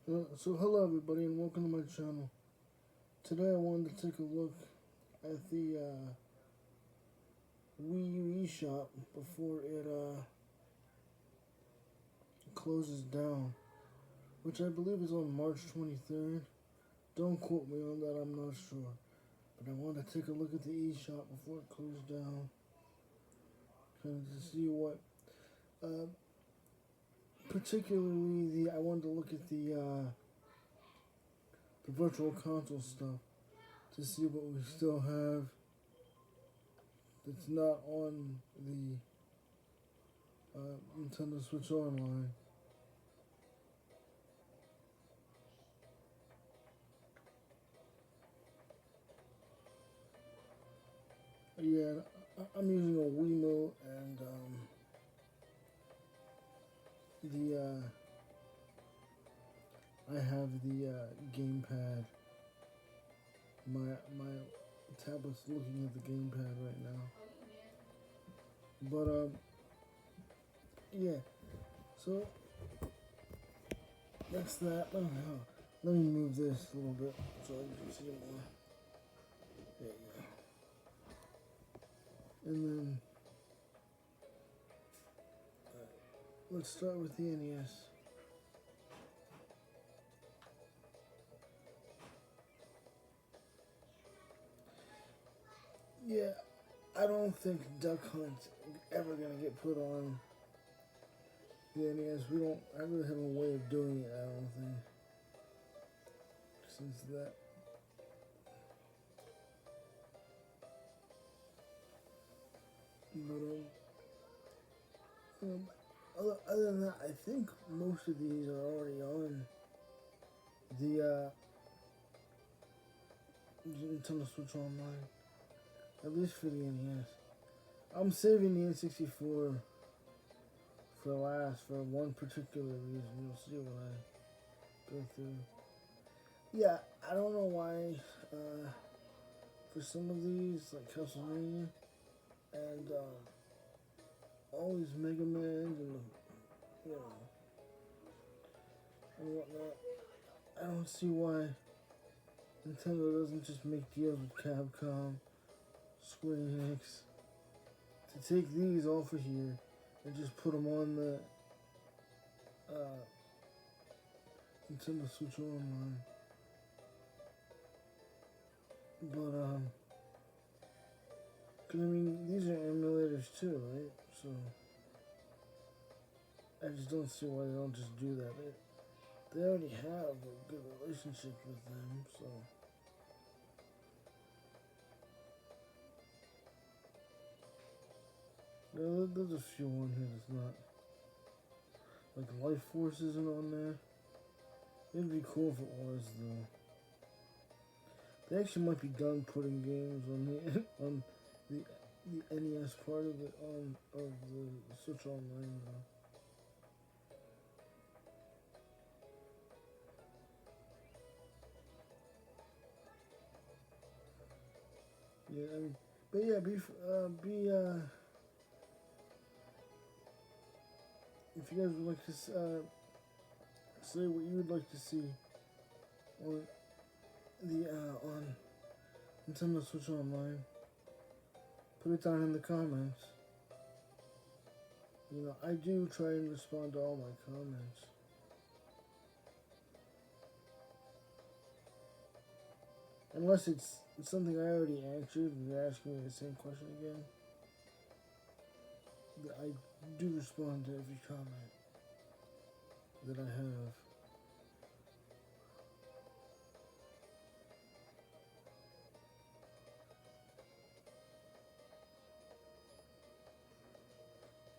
So hello everybody and welcome to my channel. Today I wanted to take a look at the Wii U eShop before it closes down, which I believe is on March 23rd. Don't quote me on that, I'm not sure. But I want to take a look at the eShop before it closes down, kind of to see what, particularly I wanted to look at the virtual console stuff to see what we still have that's not on the Nintendo Switch Online. Yeah, I'm using a Wiimote and the I have the gamepad. My tablet's looking at the gamepad right now. But yeah. So that's that. Oh, no. Let me move this a little bit so I can see it more. There you go. And then let's start with the NES. Yeah, I don't think Duck Hunt's ever gonna get put on the NES. We don't. I really have a way of doing it. I don't think. Since that. But other than that, I think most of these are already on the Nintendo Switch Online, at least for the NES. I'm saving the N64 for last for one particular reason. You'll see when I go through. Yeah, I don't know why. For some of these, like Castlevania and all these Mega Mans and you know and whatnot, I don't see why Nintendo doesn't just make deals with Capcom, Square Enix, to take these off of here and just put them on the Nintendo Switch Online. But cause I mean these are emulators too, right? So I just don't see why they don't just do that. They already have a good relationship with them, so. There's a few on here that's not. Like Life Force isn't on there. It'd be cool if it was though. They actually might be done putting games on the on the NES part of it on of the Switch Online though. Yeah, I mean, but yeah, if you guys would like to say what you would like to see on the on Nintendo Switch Online, put it down in the comments. You know, I do try and respond to all my comments. Unless it's something I already answered and you're asking me the same question again. I do respond to every comment that I have.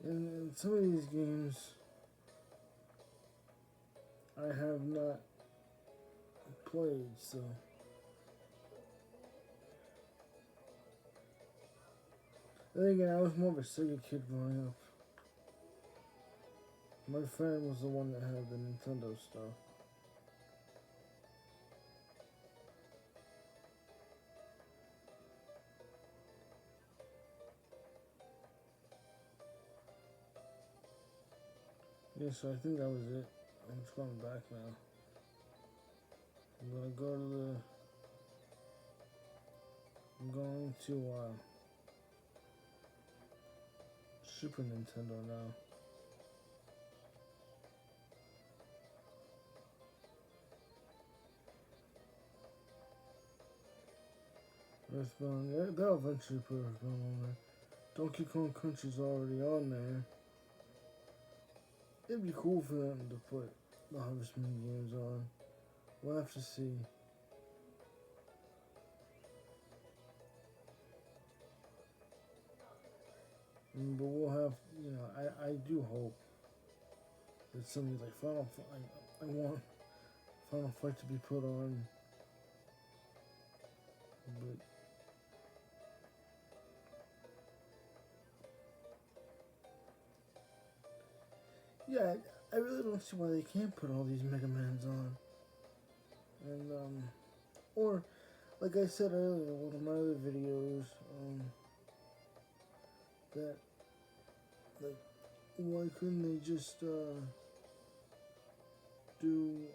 And some of these games I have not played, so. Then again, I was more of a Sega kid growing up. My friend was the one that had the Nintendo stuff. Yeah, so I think that was it. I'm just going back now. I'm gonna go to the. I'm going to Super Nintendo now. Earthbound, yeah, they'll eventually put Earthbound on there. Donkey Kong Country's already on there. It'd be cool for them to put the Harvest Moon games on. We'll have to see. But we'll have, I do hope that something like Final Fight, I want Final Fight to be put on. But yeah, I really don't see why they can't put all these Mega Mans on. And, or, like I said earlier in one of my other videos, that, like, why couldn't they just, do,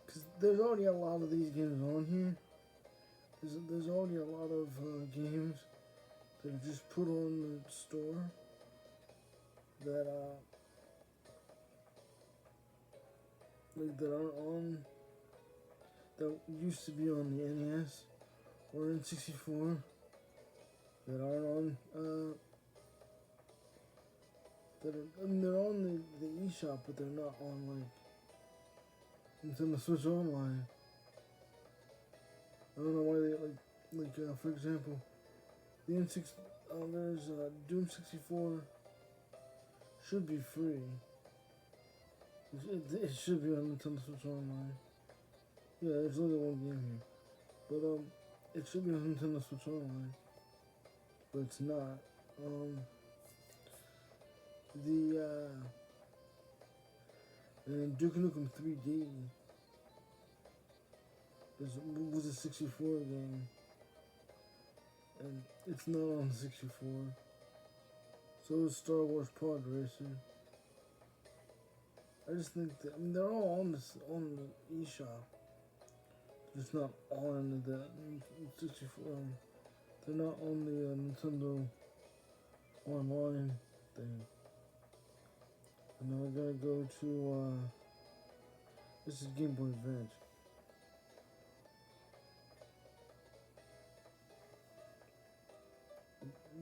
because there's already a lot of these games on here. There's already a lot of games that are just put on the store that like that aren't on, that used to be on the NES or N64, that aren't on that are, I mean, they're on the eShop, but they're not on like Nintendo Switch Online. I don't know why they for example, the N6 there's Doom 64 should be free. It should be on Nintendo Switch Online. Yeah, there's only one game here, but it should be on Nintendo Switch Online, but it's not. And Duke Nukem 3D was a 64 game, and it's not on 64. So is Star Wars Pod Racer. I just think that, I mean, they're all on the eShop. Just not on the 64. They're not on the Nintendo Online thing. And then we're gonna go to this is Game Boy Advance.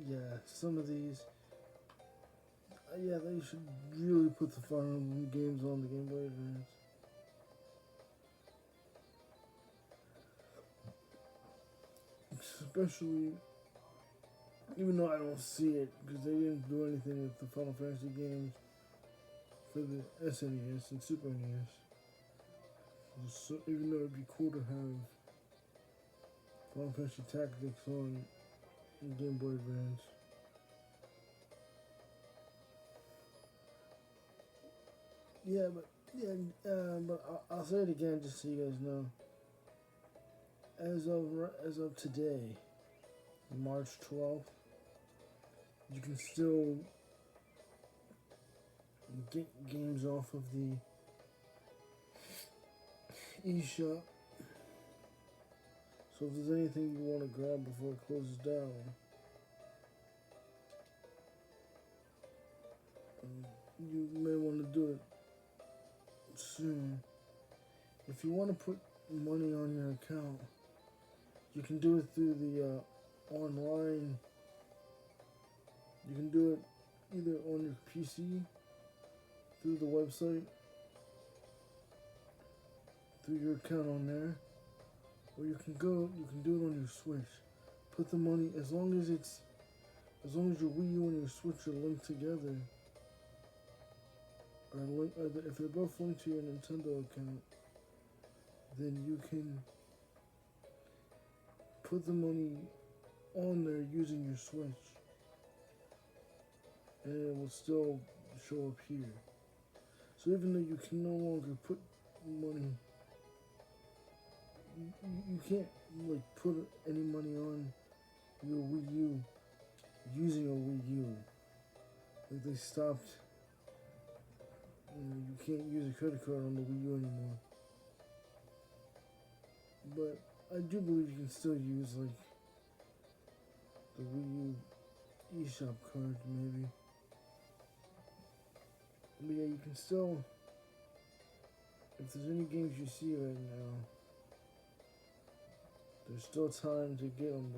Yeah, some of these. Yeah, they should really put the Fire Emblem games on the Game Boy Advance. Especially, even though I don't see it, because they didn't do anything with the Final Fantasy games for the SNES and Super NES. So, even though it'd be cool to have Final Fantasy Tactics on Game Boy Advance. But I'll say it again just so you guys know. As of today, March 12th, you can still get games off of the eShop. So if there's anything you want to grab before it closes down, you may want to do it soon. If you want to put money on your account, you can do it through the online. You can do it either on your PC, through the website, through your account on there, or you can do it on your Switch. Put the money, as long as your Wii U and your Switch are linked together, if they're both linked to your Nintendo account, then you can put the money on there using your Switch, and it will still show up here. So even though you can no longer put money, you can't like put any money on your Wii U using a Wii U. Like they stopped. You can't use a credit card on the Wii U anymore. But I do believe you can still use like the Wii U eShop card, maybe. But yeah, you can still, if there's any games you see right now, there's still time to get them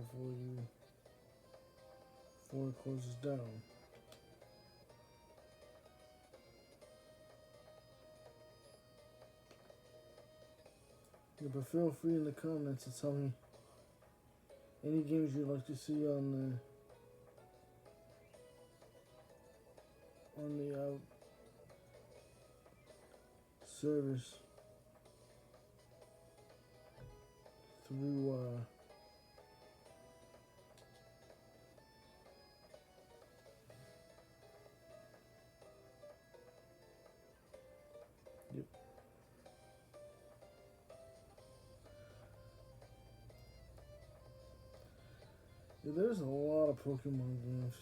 before it closes down. Yeah, but feel free in the comments to tell me any games you'd like to see on the service through yep. Yeah, there's a lot of Pokemon games.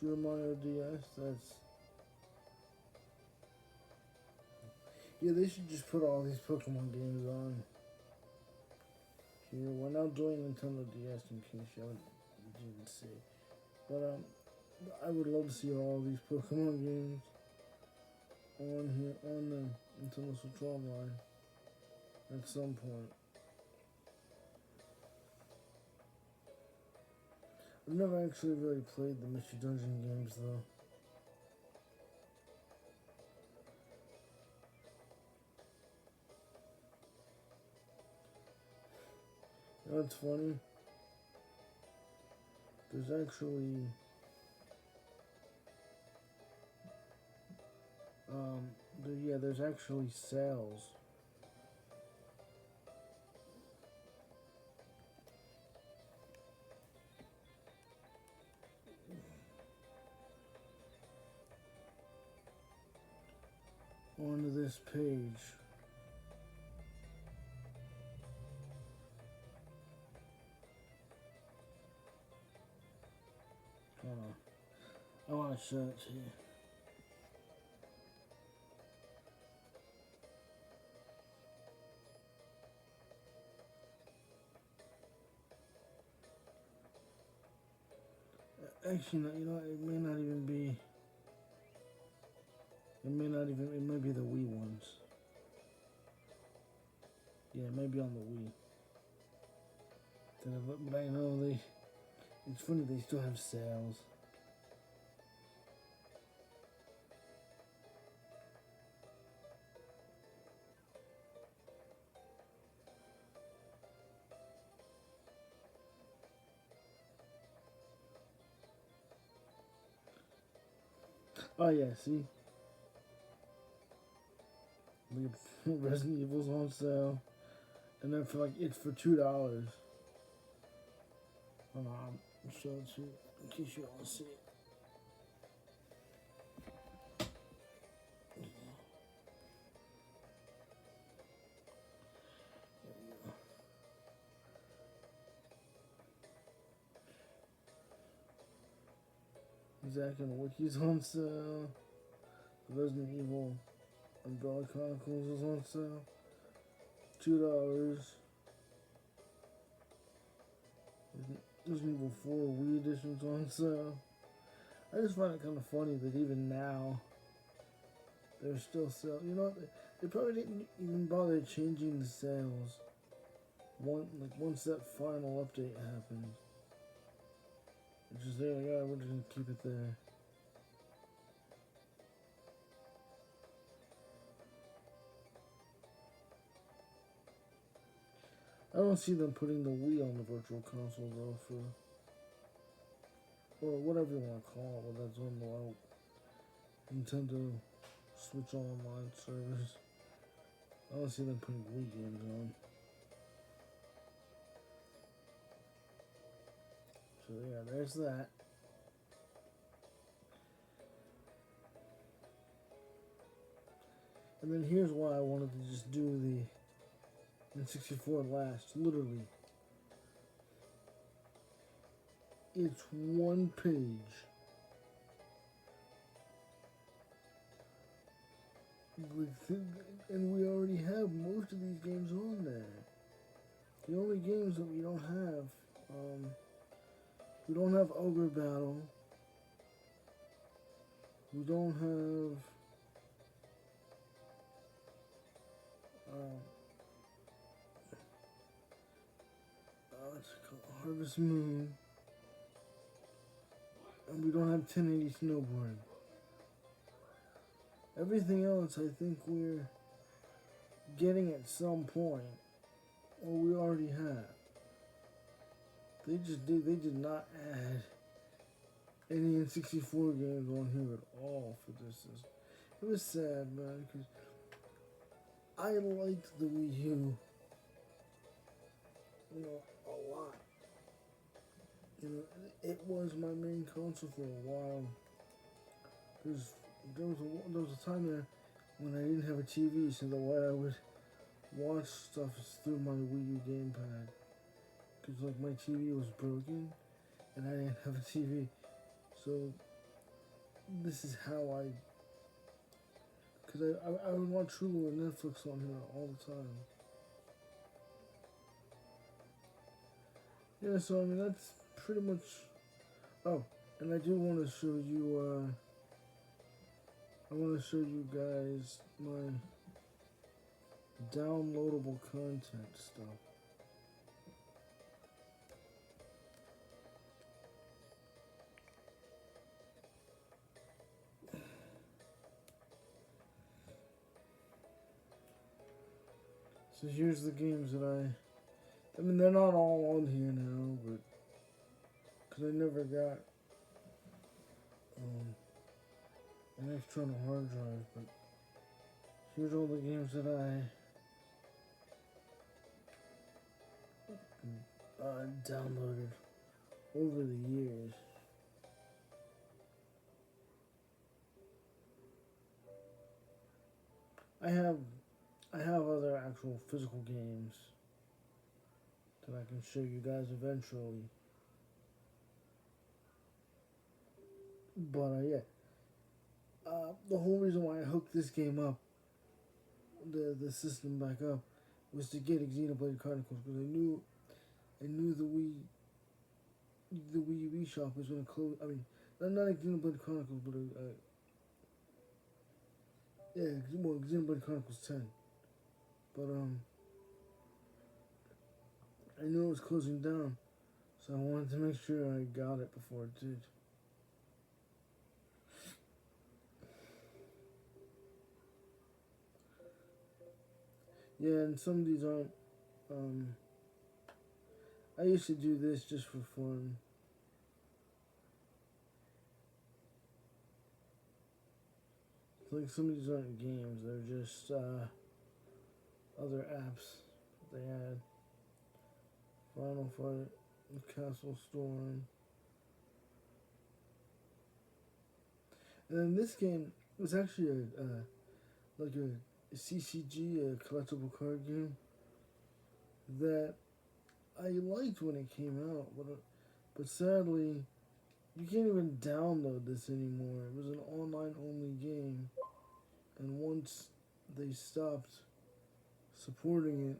Super Mario DS, that's... Yeah, they should just put all these Pokemon games on here. We're now doing Nintendo DS in case you didn't see. But I would love to see all these Pokemon games on here, on the Nintendo Switch Online at some point. I've never actually really played the Mystery Dungeon games though. You know what's funny? There's actually there's actually sales. Onto this page. I want to show it to you. Actually, no, you know, it may not even be. It may be the Wii ones. Yeah, it may be on the Wii. But I know it's funny, they still have sales. Oh yeah, see? Resident Evil's on sale. And then it's for $2. Hold on, I'll show it to you in case you want to see it. Zack and Wiki's on sale. Resident Evil Umbrella Chronicles is on sale. $2. Resident Evil 4 Wii Edition's on sale. I just find it kind of funny that even now they're still selling. You know what? They probably didn't even bother changing the sales. Once that final update happened, it's just there. Yeah, we're just gonna keep it there. I don't see them putting the Wii on the Virtual Console though, or whatever you want to call it, whether that's on the Nintendo Switch Online service. I don't see them putting Wii games on. So yeah, there's that. And then here's why I wanted to just do the N64 last. Literally, it's one page and we already have most of these games on there. The only games that we don't have Ogre Battle. We don't have what's it called? Harvest Moon, and we don't have 1080 Snowboard. Everything else, I think we're getting at some point, or we already have. They did not add any N64 games on here at all for this system. It was sad, man, because I liked the Wii U, a lot. It was my main console for a while. Because there was a time there when I didn't have a TV, so the way I would watch stuff is through my Wii U gamepad. Because, like, my TV was broken, and I didn't have a TV. So, this is how because I would watch Hulu and Netflix on here all the time. Yeah, so, I mean, that's pretty much... Oh, and I do want to show you, I want to show you guys my downloadable content stuff. So here's the games that I mean, they're not all on here now, but because I never got an external hard drive, but here's all the games that I downloaded over the years. I have other actual physical games that I can show you guys eventually. But yeah, the whole reason why I hooked this game up, the system back up, was to get Xenoblade Chronicles because I knew the Wii U shop was going to close. I mean, not Xenoblade Chronicles, but Xenoblade Chronicles 10. But I knew it was closing down, so I wanted to make sure I got it before it did. Yeah, and some of these aren't. I used to do this just for fun. Like, some of these aren't games, they're just other apps they had. Final Fight, Castle Storm. And then this game was actually a CCG, a collectible card game that I liked when it came out, but sadly, you can't even download this anymore. It was an online-only game, and once they stopped supporting it,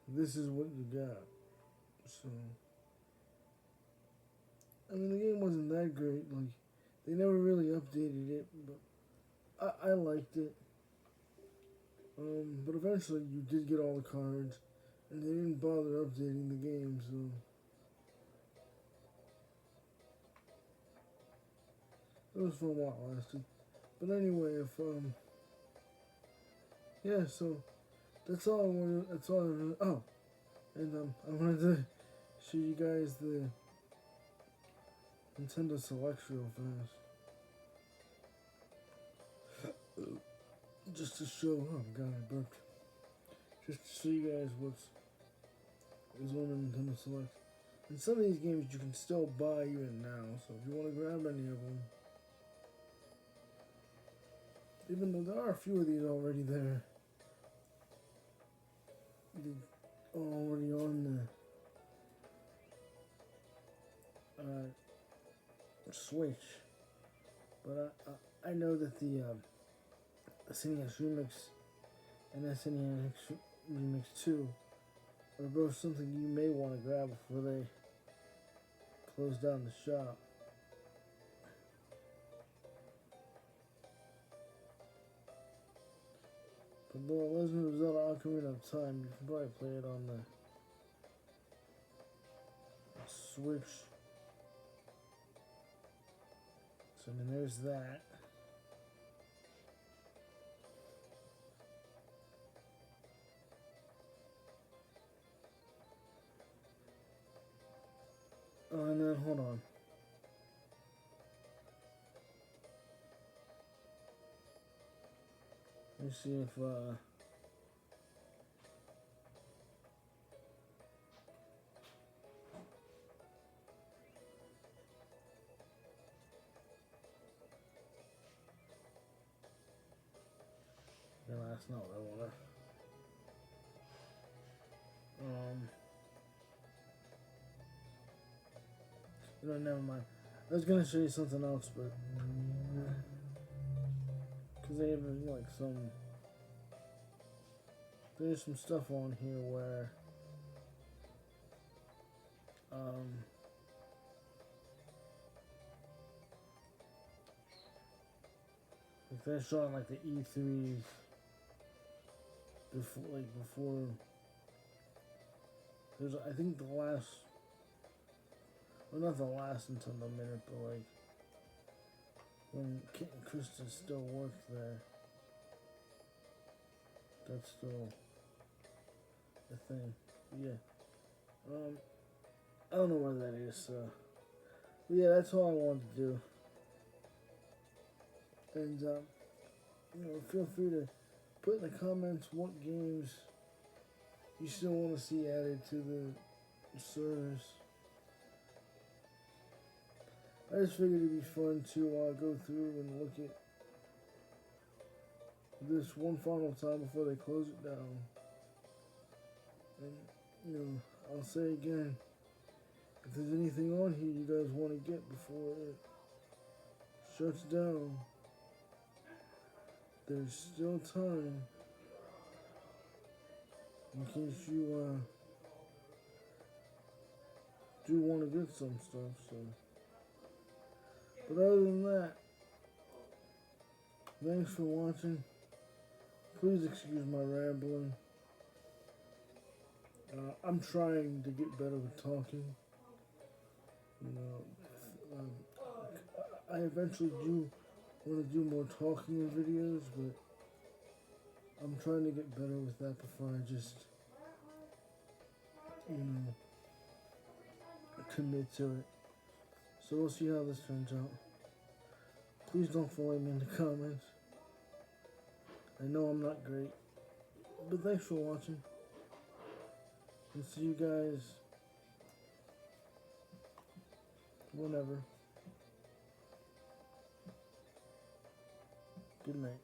this is what you got. So, I mean, the game wasn't that great. Like, they never really updated it, but I liked it. But eventually, you did get all the cards, and they didn't bother updating the game, so... It was for a while, lasted. But anyway, yeah, so, that's all I wanted, oh, and, I wanted to show you guys the Nintendo Select real fast. Just to show, oh god, I burped. Just to show you guys what's on the Nintendo Select. And some of these games you can still buy even now, so if you want to grab any of them, even though there are a few of these already there, they're already on the Switch. But I know that the SNES Remix and SNES Remix 2 are both something you may want to grab before they close down the shop. But The Legend of Zelda Ocarina of Time, you can probably play it on the Switch. So, I mean, there's that. Oh, and then, hold on. Let me see if, no, that's not what I wanted. No, never mind. I was gonna show you something else, but because they have like there's some stuff on here where like they're showing like the E3s before there's, I think, the last, well, not the last Nintendo minute, but like when Kit and Krista still worked there. That's still a thing. Yeah. I don't know where that is, so. But yeah, that's all I wanted to do. And, feel free to put in the comments what games you still want to see added to the service. I just figured it'd be fun to go through and look at this one final time before they close it down. And, I'll say again, if there's anything on here you guys want to get before it shuts down, there's still time in case you do want to get some stuff. So, but other than that, thanks for watching. Please excuse my rambling. I'm trying to get better with talking. I eventually do want to do more talking in videos, but I'm trying to get better with that before I just, commit to it. So we'll see how this turns out. Please don't follow me in the comments. I know I'm not great, but thanks for watching. And see you guys whenever. Good night.